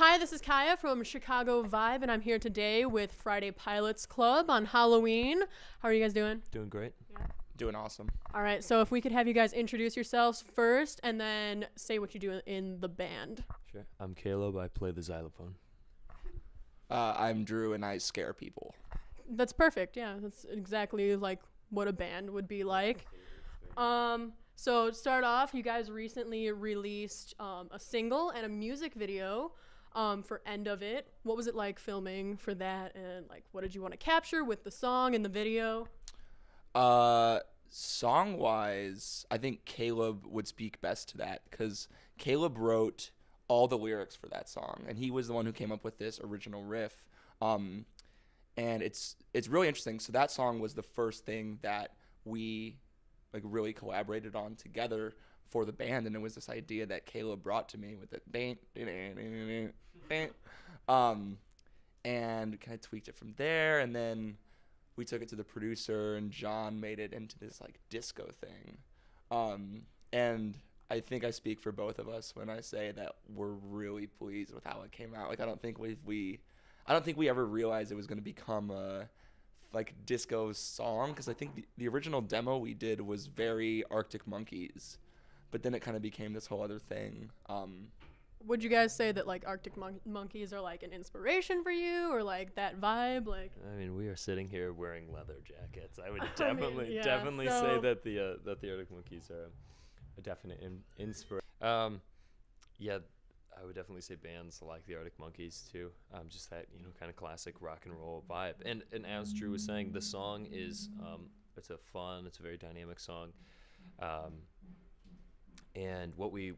Hi, this is Kaiya from Chicago Vibe, and I'm here today with Friday Pilots Club on Halloween. How are you guys doing? Doing great. Yeah. Doing awesome. All right, so if we could have you guys introduce yourselves first and then say what you do in the band. Sure. I'm Caleb. I play the xylophone. I'm Drew, and I scare people. That's perfect. Yeah, that's exactly like what a band would be like. So to start off, you guys recently released a single and a music video for End of It. What was it like filming for that, and like what did you want to capture with the song and the video? Song-wise, I think Caleb would speak best to that because Caleb wrote all the lyrics for that song, and he was the one who came up with this original riff. And it's really interesting. So that song was the first thing that we like really collaborated on together for the band, and it was this idea that Caleb brought to me with it, and kind of tweaked it from there, and then we took it to the producer, and John made it into this like disco thing. And I think I speak for both of us when I say that we're really pleased with how it came out. Like I don't think we ever realized it was going to become a like disco song, because I think the original demo we did was very Arctic Monkeys, but then it kind of became this whole other thing. Would you guys say that like Arctic Monkeys are like an inspiration for you, or like that vibe? Like, I mean, we are sitting here wearing leather jackets. I would I mean, definitely so say that the Arctic Monkeys are a definite inspiration. Yeah, I would definitely say bands like the Arctic Monkeys too. Just that kind of classic rock and roll vibe. And as Drew was saying, the song is it's a very dynamic song. And what we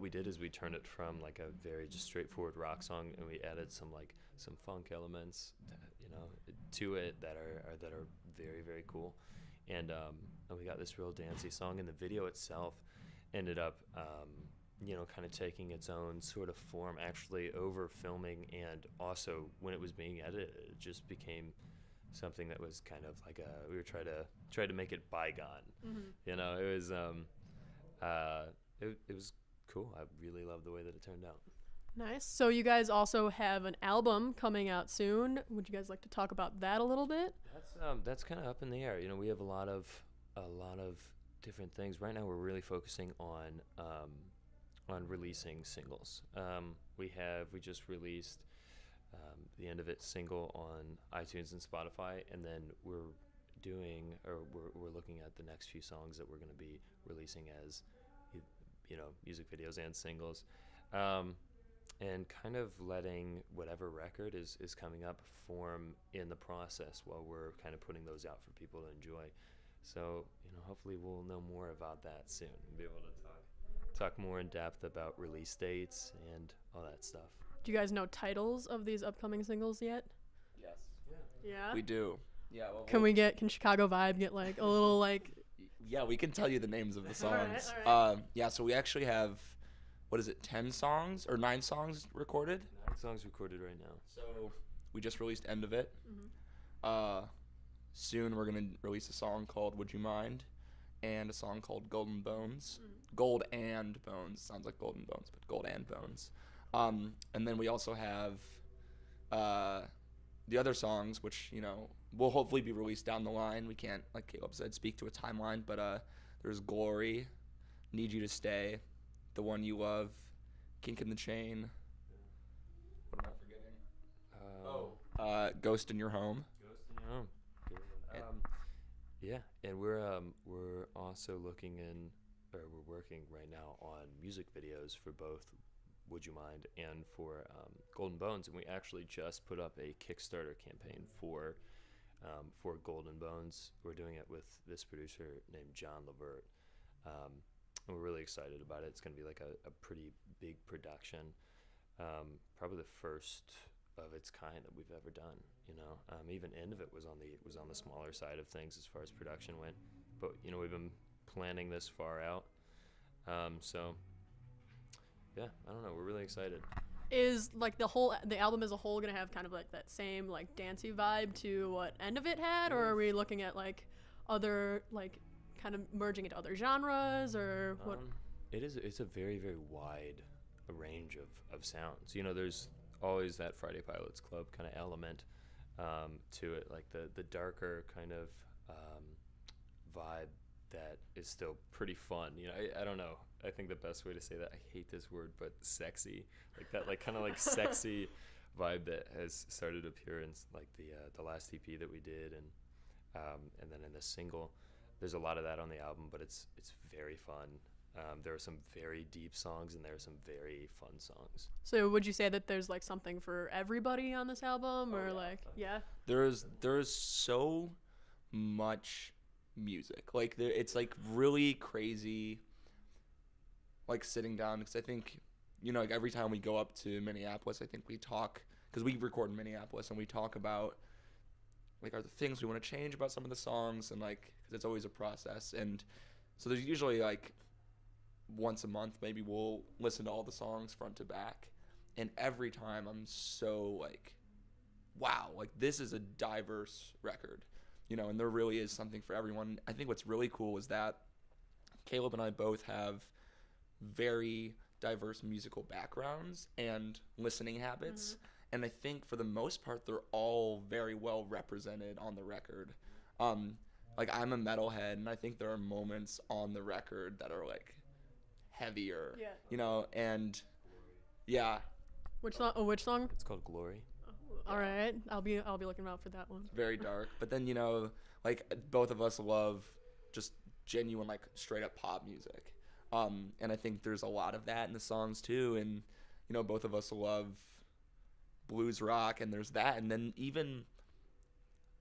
did is we turned it from like a very just straightforward rock song, and we added some funk elements, to it that are very, very cool. And we got this real dancey song, and the video itself ended up kind of taking its own sort of form actually over filming, and also when it was being edited, it just became something that was kind of like we were trying to make it bygone. Mm-hmm. It was cool. I really loved the way that it turned out. Nice. So you guys also have an album coming out soon. Would you guys like to talk about that a little bit? That's kind of up in the air. We have a lot of different things right now. We're really focusing on releasing singles. We just released the End of It single on iTunes and Spotify, and then we're looking at the next few songs that we're going to be releasing as music videos and singles, and kind of letting whatever record is coming up form in the process while we're kind of putting those out for people to enjoy. So hopefully we'll know more about that soon and be able to talk more in depth about release dates and all that stuff. Do you guys know titles of these upcoming singles yet? Yes. Yeah. We do. Yeah. Well, Can Chicago Vibe get like a little like? Yeah, we can tell you the names of the songs. All right. Yeah, so we actually have, 10 songs or 9 songs recorded? 9 songs recorded right now. So we just released End of It. Mm-hmm. Soon we're going to release a song called Would You Mind, and a song called Golden Bones. Mm-hmm. Gold and Bones. Sounds like Golden Bones, but Gold and Bones. And then we also have the other songs, which, will hopefully be released down the line. We can't, like Caleb said, speak to a timeline, but there's Glory, Need You to Stay, The One You Love, Kink in the Chain. What am I forgetting? Ghost in Your Home. Ghost in Your Home. Yeah, and we're also we're working right now on music videos for both Would You Mind and for Golden Bones, and we actually just put up a Kickstarter campaign for Golden Bones. We're doing it with this producer named John Levert, and we're really excited about it. It's going to be like a pretty big production, probably the first of its kind that we've ever done. Even End of It was on the smaller side of things as far as production went, but we've been planning this far out. So yeah, I don't know. We're really excited. Is like the album as a whole gonna have kind of like that same like dancey vibe to what End of It had, or are we looking at like other like kind of merging into other genres, or what? It's a very, very wide range of sounds. There's always that Friday Pilots Club kind of element to it, like the darker kind of vibe that is still pretty fun. You know, I don't know. I think the best way to say that, I hate this word, but sexy, like that, like kind of like sexy vibe that has started to appear in like the last EP that we did, and then in the single, there's a lot of that on the album, but it's very fun. There are some very deep songs and there are some very fun songs. So would you say that there's like something for everybody on this album, or yeah? There's so much music. Like it's like really crazy. Like sitting down, because I think, you know, like every time we go up to Minneapolis, I think we talk, because we record in Minneapolis, and we talk about like are the things we want to change about some of the songs, and like because it's always a process. And so there's usually like once a month maybe we'll listen to all the songs front to back, and every time I'm so like, wow, like this is a diverse record, you know, and there really is something for everyone. I think what's really cool is that Caleb and I both have very diverse musical backgrounds and listening habits, and I think for the most part they're all very well represented on the record. Like I'm a metalhead, and I think there are moments on the record that are like heavier, you know, and yeah. Which song? Oh, which song? It's called Glory. All right, I'll be looking out for that one. It's very dark, but then, you know, like both of us love just genuine like straight up pop music. And I think there's a lot of that in the songs too. And, you know, both of us love blues rock, and there's that. And then even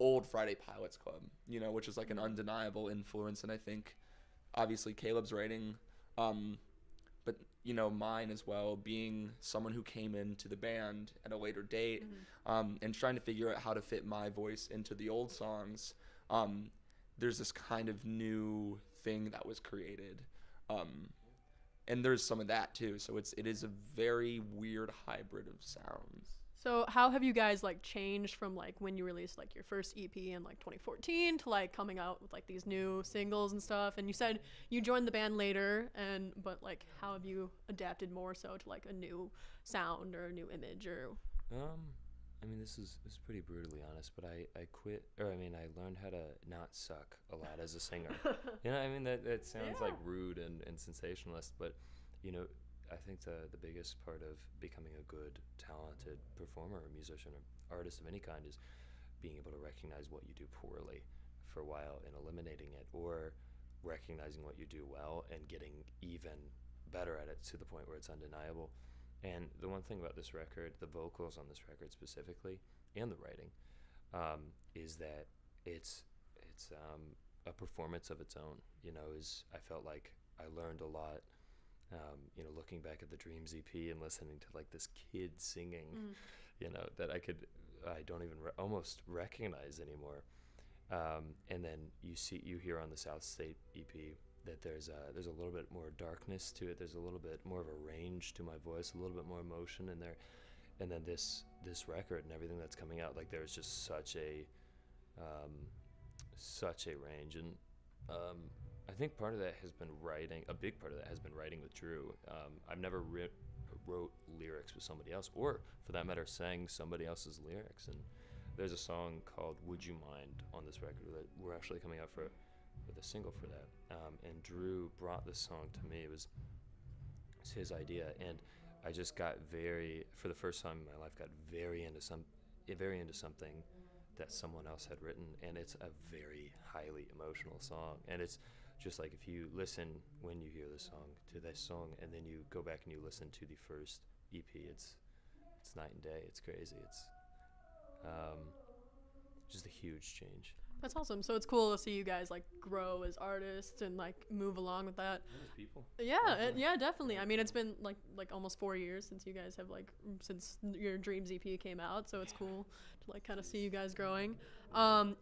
old Friday Pilots Club, you know, which is like an undeniable influence. And I think obviously Caleb's writing, but, you know, mine as well, being someone who came into the band at a later date, and trying to figure out how to fit my voice into the old songs. There's this kind of new thing that was created. And there's some of that too, so it is a very weird hybrid of sounds. So how have you guys like changed from like when you released like your first EP in like 2014 to like coming out with like these new singles and stuff? And you said you joined the band later, but like how have you adapted more so to like a new sound or a new image? Or I mean, this is pretty brutally honest, but I quit, or I mean, I learned how to not suck a lot as a singer. You know, I mean, that sounds like rude and sensationalist, but, you know, I think the biggest part of becoming a good, talented performer or musician or artist of any kind is being able to recognize what you do poorly for a while and eliminating it, or recognizing what you do well and getting even better at it to the point where it's undeniable. And the one thing about this record, the vocals on this record specifically, and the writing, is that it's a performance of its own. You know, I felt like I learned a lot. You know, looking back at the Dreams EP and listening to like this kid singing, you know, that I don't even almost recognize anymore. And then you hear on the South State EP that there's a little bit more darkness to it. There's a little bit more of a range to my voice, a little bit more emotion in there. And then this record and everything that's coming out, like there's just such a range. And I think part of that has been writing. A big part of that has been writing with Drew. I've never wrote lyrics with somebody else, or for that matter, sang somebody else's lyrics. And there's a song called "Would You Mind" on this record that we're actually coming out with a single for that. And Drew brought this song to me. It was his idea, and I just got for the first time in my life, got very into something that someone else had written, and it's a very highly emotional song. And it's just like if you listen when you hear this song, and then you go back and you listen to the first EP, it's night and day. It's crazy. It's just a huge change. That's awesome. So it's cool to see you guys like grow as artists and like move along with that. As people. Yeah, definitely. I mean, it's been like almost 4 years since you guys have since your Dreams EP came out. So it's cool to like kind of see you guys growing.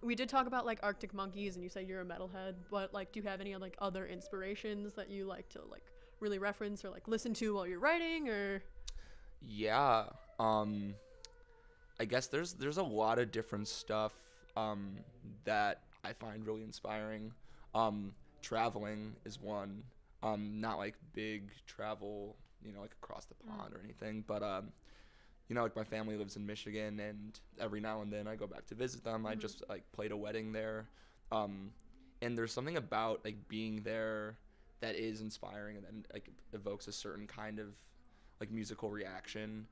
We did talk about like Arctic Monkeys, and you said you're a metalhead, but like, do you have any like other inspirations that you like to like really reference or like listen to while you're writing? Or yeah, I guess there's a lot of different stuff that I find really inspiring. Traveling is one. Not like big travel, you know, like across the pond or anything, but like my family lives in Michigan, and every now and then I go back to visit them. I just like played a wedding there, and there's something about like being there that is inspiring and then like evokes a certain kind of like musical reaction,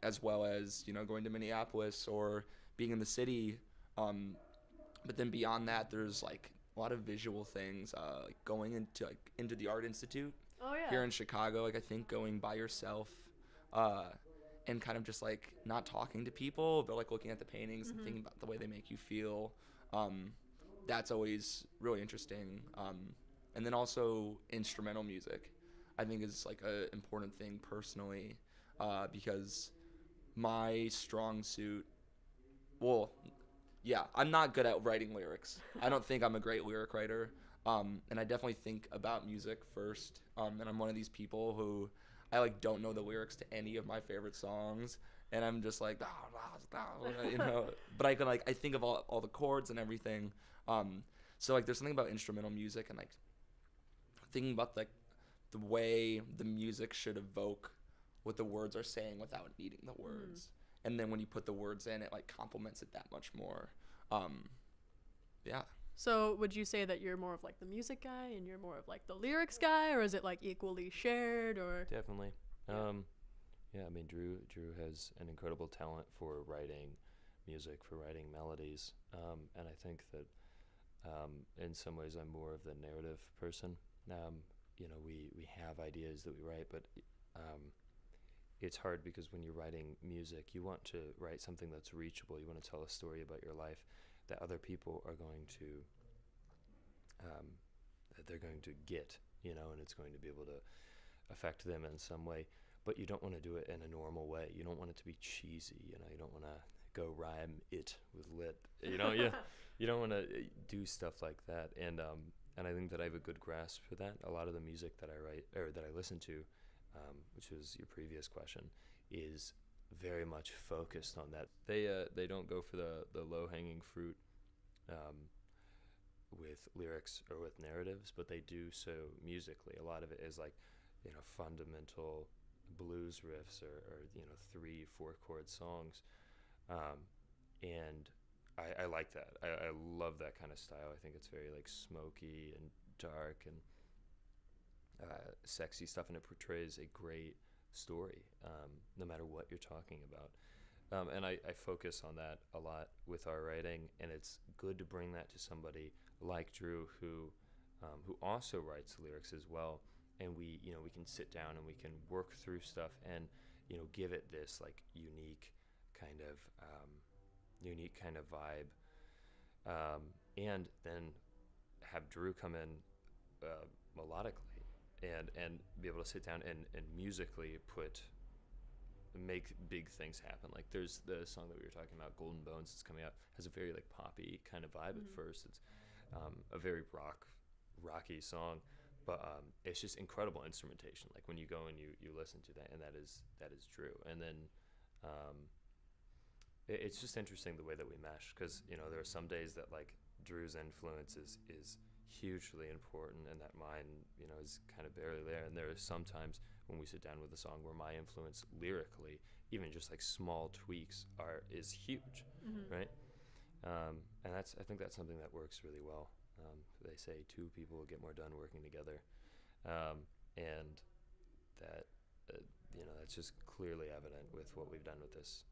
as well as going to Minneapolis or being in the city. But then beyond that, there's like a lot of visual things, like going into the Art Institute here in Chicago. Like I think going by yourself, and kind of just like not talking to people, but like looking at the paintings and thinking about the way they make you feel. That's always really interesting. And then also instrumental music, I think is like a important thing personally, because my strong suit, I'm not good at writing lyrics. I don't think I'm a great lyric writer. And I definitely think about music first. And I'm one of these people who I like don't know the lyrics to any of my favorite songs. And I'm just like, but I can I think of all the chords and everything. So like there's something about instrumental music and like thinking about like the way the music should evoke what the words are saying without needing the words. And then when you put the words in, it like complements it that much more. Yeah. So would you say that you're more of like the music guy and you're more of like the lyrics guy, or is it like equally shared? Or Definitely. Yeah, I mean Drew has an incredible talent for writing music, for writing melodies, and I think that in some ways I'm more of the narrative person. We have ideas that we write, but it's hard because when you're writing music, you want to write something that's reachable. You want to tell a story about your life that other people are going to, that they're going to get, and it's going to be able to affect them in some way. But you don't want to do it in a normal way. You don't want it to be cheesy. You don't want to go rhyme it with lit. You don't want to do stuff like that. And I think that I have a good grasp for that. A lot of the music that I write or that I listen to, which was your previous question, is very much focused on that. They don't go for the low-hanging fruit with lyrics or with narratives, but they do so musically. A lot of it is like fundamental blues riffs or 3-4 chord songs, and I like that. I love that kind of style. I think it's very like smoky and dark and sexy stuff, and it portrays a great story, no matter what you're talking about. And I focus on that a lot with our writing, and it's good to bring that to somebody like Drew, who also writes lyrics as well, and we can sit down and we can work through stuff and give it this like unique kind of vibe, and then have Drew come in melodically and be able to sit down and musically make big things happen. Like there's the song that we were talking about, Golden Bones, that's coming out, has a very like poppy kind of vibe at first. It's a very rocky song, but it's just incredible instrumentation. Like when you go and you listen to that, and that is Drew. And then it's just interesting the way that we mesh, because there are some days that like Drew's influence is hugely important, and that mine is kind of barely there. And there are some times when we sit down with a song where my influence lyrically, even just like small tweaks, is huge, right? And I think that's something that works really well. They say two people get more done working together, and that that's just clearly evident with what we've done with this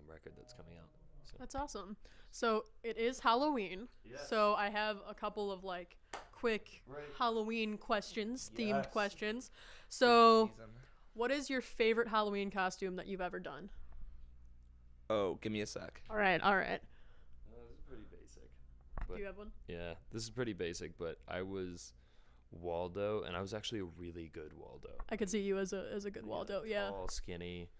record that's coming out. So. That's awesome. So it is Halloween. Yes. So I have a couple of like quick Halloween questions, themed questions. So what is your favorite Halloween costume that you've ever done? Oh, give me a sec. All right. This is pretty basic. Do you have one? Yeah, this is pretty basic, but I was Waldo, and I was actually a really good Waldo. I could see you as a good Waldo, yeah. Tall, skinny,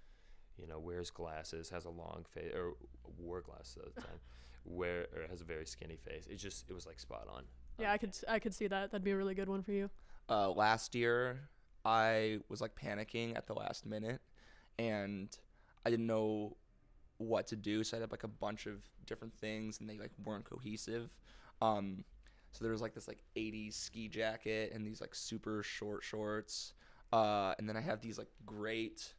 wears glasses, has a long face, or wore glasses at the time, or has a very skinny face. It was like spot on. Yeah, I could see that. That'd be a really good one for you. Last year, I was like panicking at the last minute, and I didn't know what to do, so I had like a bunch of different things, and they like weren't cohesive. So there was like this like 80s ski jacket and these like super short shorts, and then I have these like great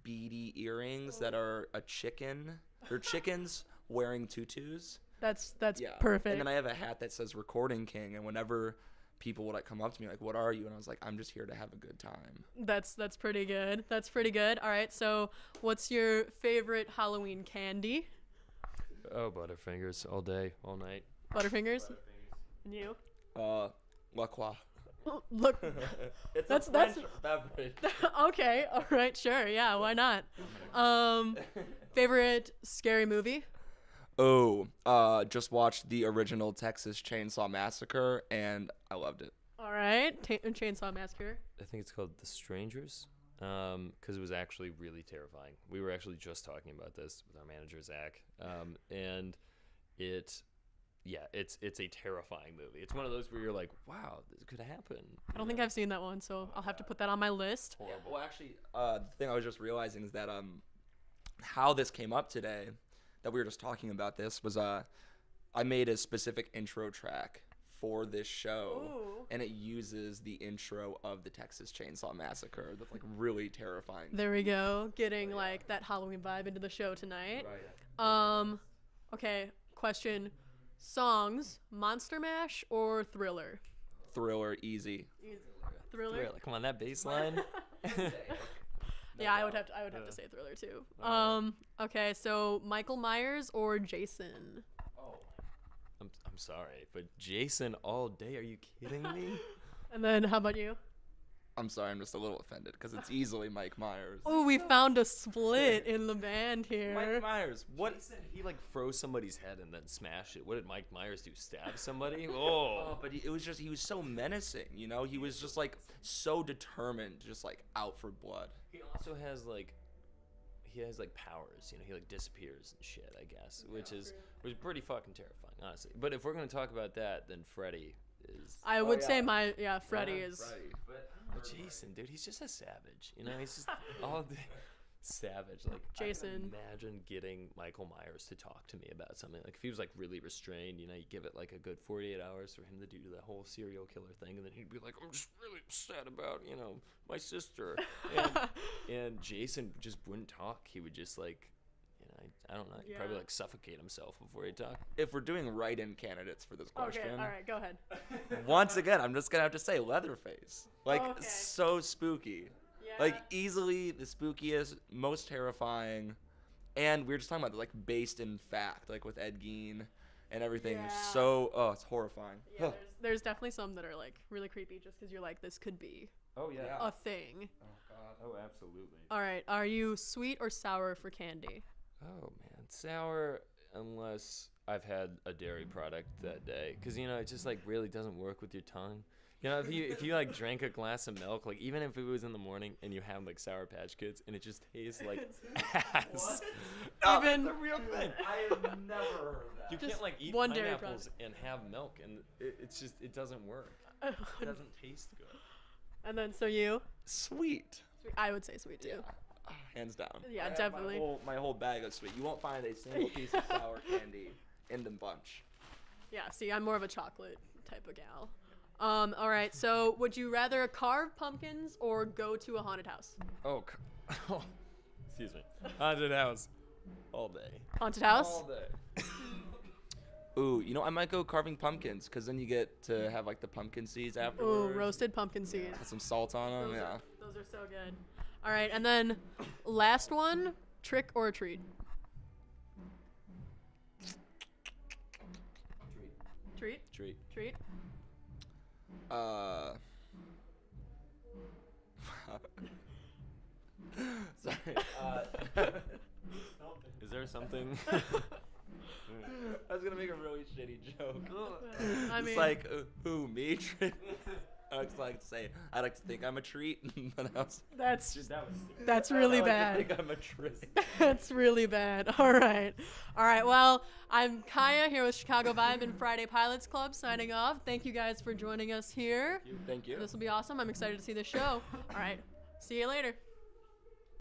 beady earrings that are a chicken. They're chickens wearing tutus. That's Yeah. perfect. And then I have a hat that says Recording King, and whenever people would like come up to me like, "What are you?" and I was like, "I'm just here to have a good time." That's pretty good. That's pretty good. All right. So, what's your favorite Halloween candy? Oh, Butterfingers all day, all night. Butterfingers. And you? La Croix. Look. It's That's- a that's- French beverage. Okay. All right. Sure. Yeah. Why not? Favorite scary movie? Oh, just watched the original Texas Chainsaw Massacre, and I loved it. All right. Chainsaw Massacre. I think it's called The Strangers, because it was actually really terrifying. We were actually just talking about this with our manager Zach, and it's a terrifying movie. It's one of those where you're like, wow, this could happen. I don't think I've seen that one, so I'll have to put that on my list. Horrible. Well, actually, the thing I was just realizing is that how this came up today, that we were just talking about this, was I made a specific intro track for this show, Ooh. and it uses the intro of the Texas Chainsaw Massacre. That's like really terrifying. There we go. Getting like that Halloween vibe into the show tonight. Okay. Question: songs, Monster Mash or Thriller? Thriller, easy. Thriller. Really, come on, that bass line. Yeah, I would have to say Thriller too. Okay, so Michael Myers or Jason? I'm sorry, but Jason all day. Are you kidding me? And then how about you? I'm sorry, I'm just a little offended because it's easily Mike Myers. Oh, we found a split in the band here. Mike Myers, what? He like froze somebody's head and then smash it. What did Mike Myers do? Stab somebody? Oh. But he was so menacing, you know? He was just like so determined, just like out for blood. He also has like powers. You know, he like disappears and shit. I guess, which is pretty fucking terrifying, honestly. But if we're gonna talk about that, then Freddy is. I would say yeah. Freddy is. Freddy. But Jason, dude, he's just a savage. You know, he's just all day savage. Like Jason. I can imagine getting Michael Myers to talk to me about something. Like if he was like really restrained, you know, you give it like a good 48 hours for him to do the whole serial killer thing, and then he'd be like, "I'm just really sad about, you know, my sister." And Jason just wouldn't talk. He would just like, you know, I don't know, he'd probably like suffocate himself before he'd talk. If we're doing write-in candidates for this question, Okay, all right, go ahead. once again, I'm just gonna have to say Leatherface. Like Okay. so spooky. Yeah. Like easily the spookiest, most terrifying, and we were just talking about like based in fact, like with Ed Gein and everything. Yeah. So it's horrifying. Yeah, there's definitely some that are like really creepy just because you're like, this could be Oh yeah. a thing. Oh god. Oh, absolutely. All right, are you sweet or sour for candy? Oh man, sour unless I've had a dairy product that day, because you know it just like really doesn't work with your tongue. You know, if you like drank a glass of milk, like even if it was in the morning and you have like Sour Patch Kids and it just tastes like ass. No, Even- that's a real thing. I have never heard that. You Just can't like eat one dairy pineapples and have milk, and it's just it doesn't work. It doesn't taste good. And then so you? Sweet. I would say sweet too. Hands down. Yeah, I have definitely. My whole bag of sweet. You won't find a single piece of sour candy in the bunch. Yeah, see, I'm more of a chocolate type of gal. All right, so would you rather carve pumpkins or go to a haunted house? Oh, excuse me. Haunted house, all day. Haunted house? All day. Ooh, you know, I might go carving pumpkins because then you get to have like the pumpkin seeds Ooh, afterwards. roasted pumpkin seeds. Put some salt on them. Yeah. Those are so good. All right, and then last one, trick or treat? Treat? Treat. Treat? Sorry. Is there something? I was gonna make a really shitty joke. I mean, It's like, who, me? I like to say, I like to think I'm a treat, but I was, that's That was. that's really I like to bad. think I'm a treat. That's really bad. All right. Well, I'm Kaiya here with Chicago Vibe and Friday Pilots Club signing off. Thank you guys for joining us here. Thank you. This will be awesome. I'm excited to see the show. All right. See you later.